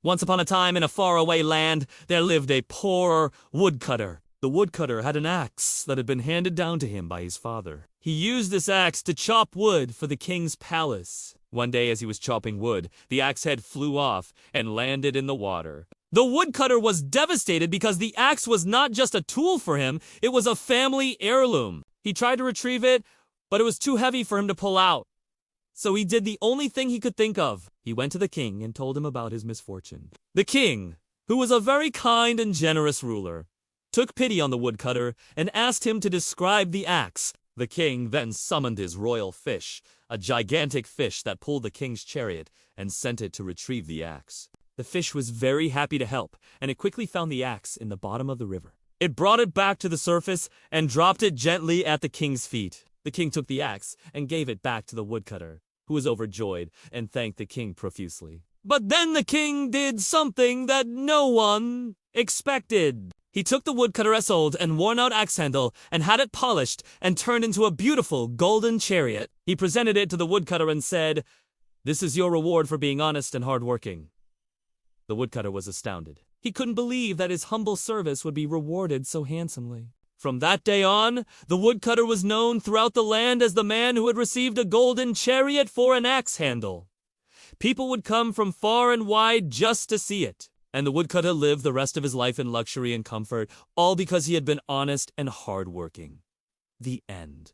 Once upon a time in a faraway land, there lived a poor woodcutter. The woodcutter had an axe that had been handed down to him by his father. He used this axe to chop wood for the king's palace. One day as he was chopping wood, the axe head flew off and landed in the water. The woodcutter was devastated because the axe was not just a tool for him, it was a family heirloom. He tried to retrieve it, but it was too heavy for him to pull out. So he did the only thing he could think of. He went to the king and told him about his misfortune. The king, who was a very kind and generous ruler, took pity on the woodcutter and asked him to describe the axe. The king then summoned his royal fish, a gigantic fish that pulled the king's chariot, and sent it to retrieve the axe. The fish was very happy to help, and it quickly found the axe in the bottom of the river. It brought it back to the surface and dropped it gently at the king's feet. The king took the axe and gave it back to the woodcutter, who was overjoyed and thanked the king profusely. But then the king did something that no one expected. He took the woodcutter's old and worn-out axe handle and had it polished and turned into a beautiful golden chariot. He presented it to the woodcutter and said, "This is your reward for being honest and hard-working." The woodcutter was astounded. He couldn't believe that his humble service would be rewarded so handsomely. From that day on, the woodcutter was known throughout the land as the man who had received a golden chariot for an axe handle. People would come from far and wide just to see it. And the woodcutter lived the rest of his life in luxury and comfort, all because he had been honest and hard-working. The end.